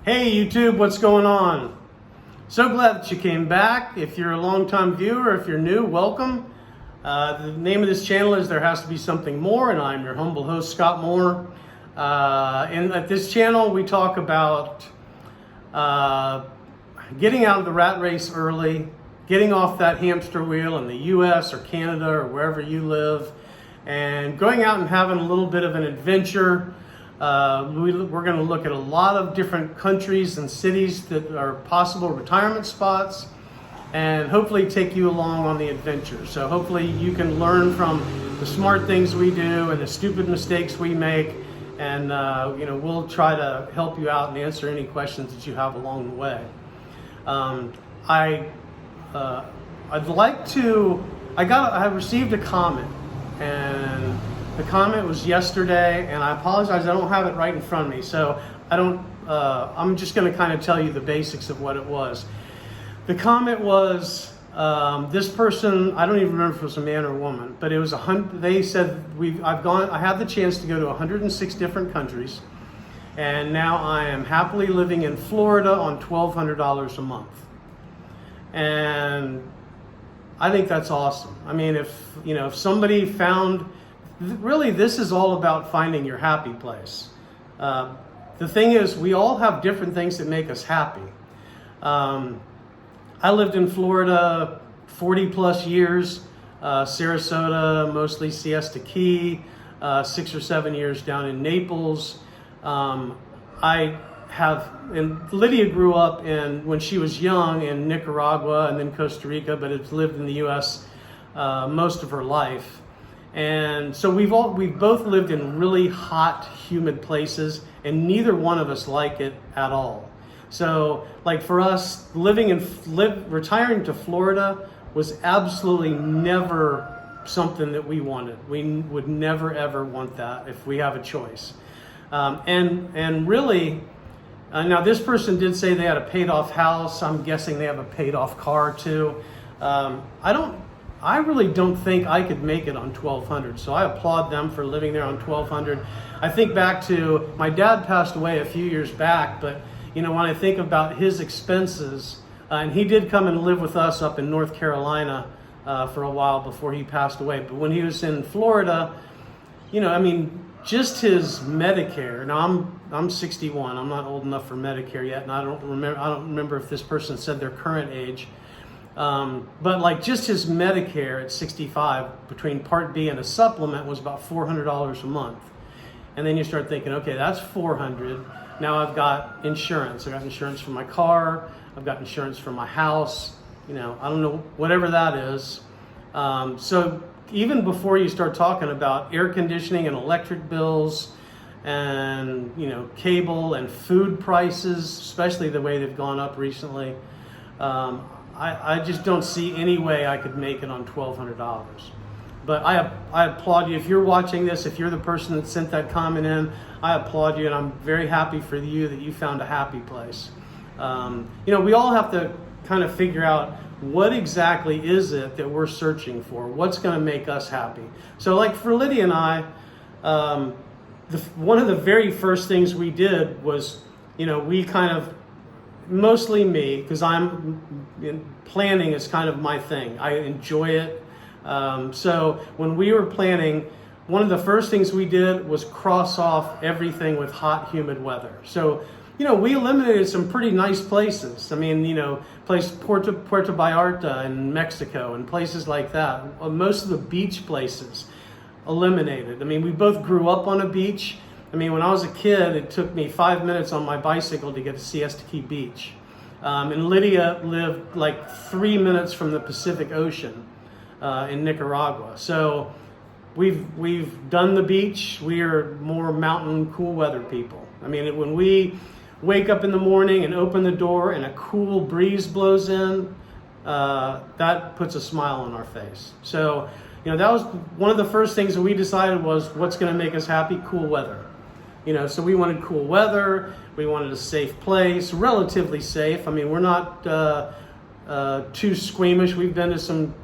Hey YouTube, what's going on? So glad that you came back. If you're a longtime viewer, if you're new, welcome. The name of this channel is There Has to Be Something More, and I'm your humble host, Scott Moore. And at this channel, we talk about getting out of the rat race early, getting off that hamster wheel in the US or Canada or wherever you live, and going out and having a little bit of an adventure. We're going to look at a lot of different countries and cities that are possible retirement spots, and hopefully take you along on the adventure. So hopefully you can learn from the smart things we do and the stupid mistakes we make, and we'll try to help you out and answer any questions that you have along the way. I received a comment, and the comment was yesterday, and I apologize, I don't have it right in front of me, so I'm just going to kind of tell you the basics of what it was. The comment was, this person, I don't even remember if it was a man or a woman, but it was they said, I had the chance to go to 106 different countries, and now I am happily living in Florida on $1,200 a month. And I think that's awesome. I mean, if somebody found, really, this is all about finding your happy place. The thing is, we all have different things that make us happy. I lived in Florida 40 plus years, Sarasota, mostly Siesta Key, 6 or 7 years down in Naples. And Lydia grew up when she was young in Nicaragua and then Costa Rica, but has lived in the US most of her life. And so we've both lived in really hot, humid places, and neither one of us like it at all. So, like for us, retiring to Florida was absolutely never something that we wanted. We would never ever want that if we have a choice. And really, now this person did say they had a paid off house. I'm guessing they have a paid off car too. I really don't think I could make it on $1,200, so I applaud them for living there on $1,200. I think back to, my dad passed away a few years back, but when I think about his expenses, and he did come and live with us up in North Carolina for a while before he passed away, but when he was in Florida, just his Medicare. Now I'm 61. I'm not old enough for Medicare yet, and I don't remember if this person said their current age. But like just his Medicare at 65 between Part B and a supplement was about $400 a month. And then you start thinking, okay, that's $400. Now I've got insurance. I got insurance for my car. I've got insurance for my house. I don't know, whatever that is. So even before you start talking about air conditioning and electric bills and, cable and food prices, especially the way they've gone up recently, I just don't see any way I could make it on $1,200. But I applaud you. If you're watching this, if you're the person that sent that comment in, I applaud you, and I'm very happy for you that you found a happy place. We all have to kind of figure out what exactly is it that we're searching for, what's going to make us happy. So like for Lydia and I, one of the very first things we did was, we kind of, mostly me, because planning is kind of my thing. I enjoy it. So when we were planning, one of the first things we did was cross off everything with hot, humid weather. So, we eliminated some pretty nice places. I mean, Puerto Vallarta in Mexico and places like that. Most of the beach places eliminated. I mean, we both grew up on a beach. I mean, when I was a kid, it took me 5 minutes on my bicycle to get to Siesta Key Beach. And Lydia lived like 3 minutes from the Pacific Ocean in Nicaragua. So we've done the beach. We are more mountain, cool weather people. I mean, when we wake up in the morning and open the door and a cool breeze blows in, that puts a smile on our face. So, that was one of the first things that we decided was what's going to make us happy? Cool weather. So we wanted cool weather. We wanted a safe place, relatively safe. I mean, we're not too squeamish. We've been to some,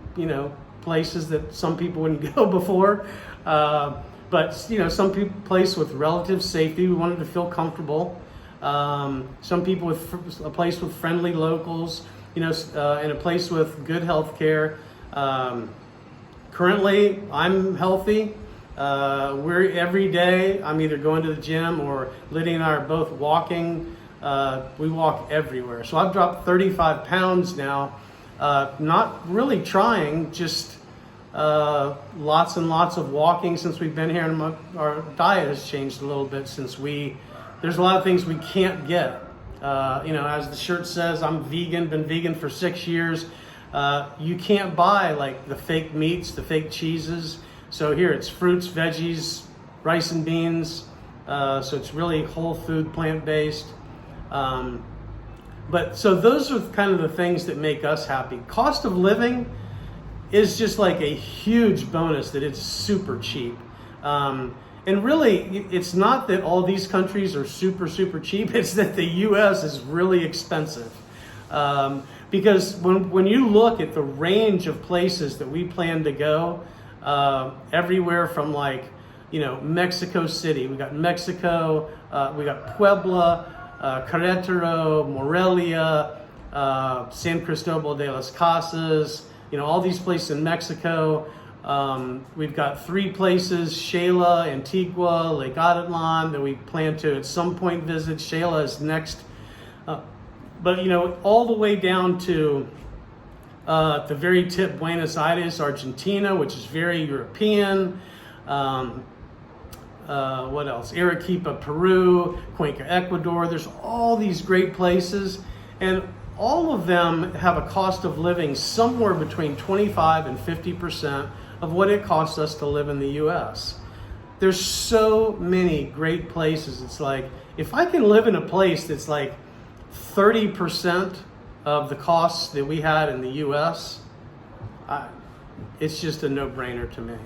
places that some people wouldn't go before. But, some place with relative safety. We wanted to feel comfortable. some people with a place with friendly locals, and a place with good health care. Currently, I'm healthy. We're every day, I'm either going to the gym or Lydia and I are both walking. We walk everywhere. So I've dropped 35 pounds now. Not really trying, just lots and lots of walking since we've been here, and our diet has changed a little bit since there's a lot of things we can't get. As the shirt says, I'm vegan, been vegan for 6 years. You can't buy like the fake meats, the fake cheeses. So here it's fruits, veggies, rice and beans. So it's really whole food, plant-based. But so those are kind of the things that make us happy. Cost of living is just like a huge bonus that it's super cheap. And really, it's not that all these countries are super, super cheap. It's that the U.S. is really expensive. Because when you look at the range of places that we plan to go, everywhere from Mexico City, we got Mexico, we got Puebla, Querétaro, Morelia, San Cristobal de las Casas, all these places in Mexico. We've got 3 places, Xela, Antigua, Lake Atitlan, that we plan to at some point visit. Xela is next. But all the way down to the very tip, Buenos Aires, Argentina, which is very European. What else? Arequipa, Peru, Cuenca, Ecuador. There's all these great places, and all of them have a cost of living somewhere between 25 and 50% of what it costs us to live in the U.S. There's so many great places. It's like, if I can live in a place that's like 30% of the costs that we had in the U.S., it's just a no-brainer to me.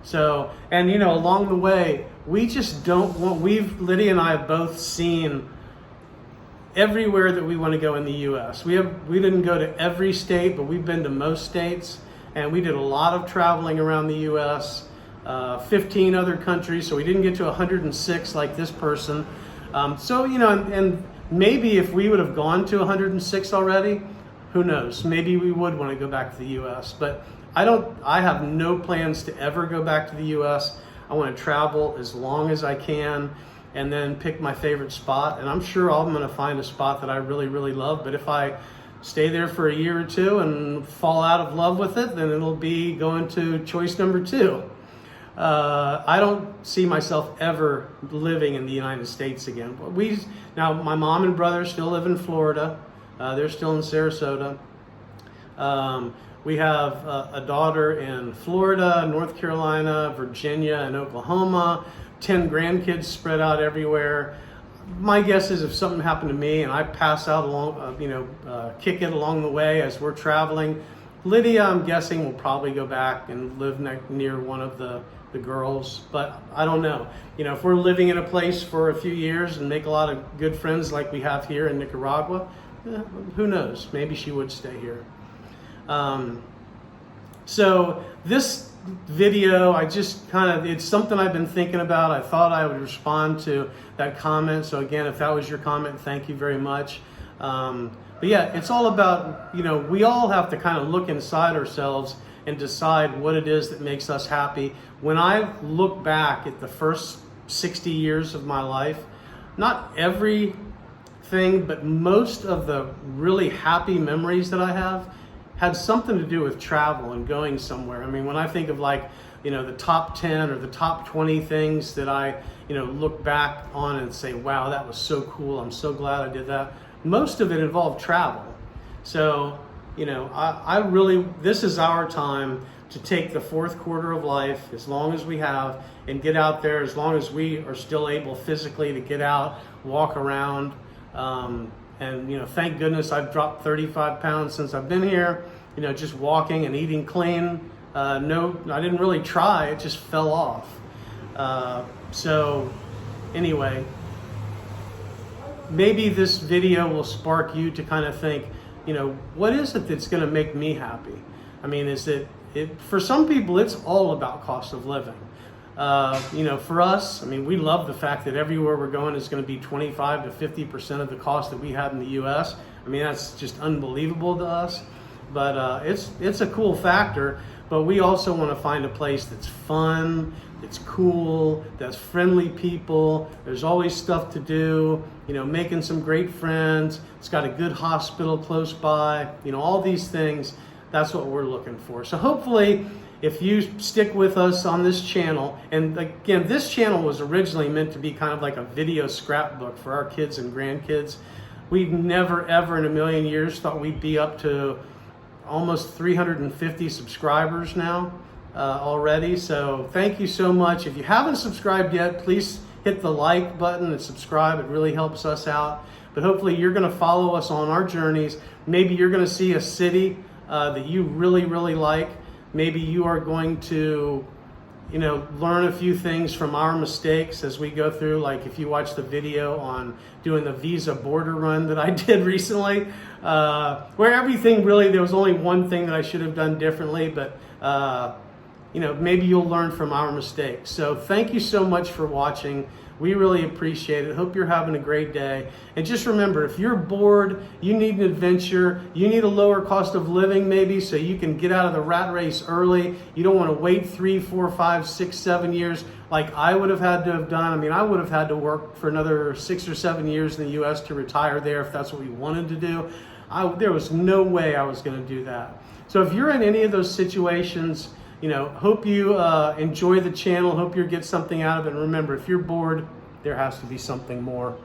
So, and along the way, we just don't want, Lydia and I have both seen everywhere that we want to go in the U.S. We didn't go to every state, but we've been to most states, and we did a lot of traveling around the U.S., 15 other countries, so we didn't get to 106 like this person. And maybe if we would have gone to 106 already, who knows? Maybe we would want to go back to the U.S., but I have no plans to ever go back to the U.S. I want to travel as long as I can and then pick my favorite spot. And I'm sure I'm going to find a spot that I really, really love. But if I stay there for a year or two and fall out of love with it, then it'll be going to choice number 2. I don't see myself ever living in the United States again. Now, my mom and brother still live in Florida. They're still in Sarasota. We have a daughter in Florida, North Carolina, Virginia, and Oklahoma, 10 grandkids spread out everywhere. My guess is if something happened to me and I pass out kick it along the way as we're traveling, Lydia, I'm guessing, will probably go back and live near one of the girls, but I don't know. If we're living in a place for a few years and make a lot of good friends like we have here in Nicaragua, who knows? Maybe she would stay here. So this video, it's something I've been thinking about. I thought I would respond to that comment. So again, if that was your comment, thank you very much. But yeah, it's all about, we all have to kind of look inside ourselves and decide what it is that makes us happy. When I look back at the first 60 years of my life, not everything, but most of the really happy memories that I have had something to do with travel and going somewhere. I mean, when I think of the top 10 or the top 20 things that I, look back on and say, wow, that was so cool. I'm so glad I did that. Most of it involved travel. So, this is our time to take the 4th quarter of life, as long as we have, and get out there, as long as we are still able physically to get out, walk around. And thank goodness I've dropped 35 pounds since I've been here, just walking and eating clean. No, I didn't really try, it just fell off. So anyway, maybe this video will spark you to kind of think, what is it that's going to make me happy? I mean, for some people, it's all about cost of living. For us, I mean, we love the fact that everywhere we're going is going to be 25 to 50% of the cost that we had in the U.S. I mean, that's just unbelievable to us. But it's a cool factor. But we also want to find a place that's fun, that's cool, that's friendly people. There's always stuff to do, making some great friends. It's got a good hospital close by, all these things. That's what we're looking for. So hopefully, if you stick with us on this channel, and again, this channel was originally meant to be kind of like a video scrapbook for our kids and grandkids. We've never, ever in a million years thought we'd be up to almost 350 subscribers now already. So thank you so much. If you haven't subscribed yet, please hit the like button and subscribe. It really helps us out. But hopefully you're going to follow us on our journeys. Maybe you're going to see a city that you really, really like. Maybe you are going to learn a few things from our mistakes as we go through. Like if you watch the video on doing the Visa border run that I did recently, where everything really, there was only one thing that I should have done differently, but maybe you'll learn from our mistakes. So thank you so much for watching. We really appreciate it. Hope you're having a great day. And just remember, if you're bored, you need an adventure, you need a lower cost of living maybe so you can get out of the rat race early. You don't want to wait 3, 4, 5, 6, 7 years like I would have had to have done. I mean, I would have had to work for another 6 or 7 years in the U.S. to retire there if that's what we wanted to do. There was no way I was going to do that. So if you're in any of those situations, hope you enjoy the channel. Hope you get something out of it. And remember, if you're bored, there has to be something more.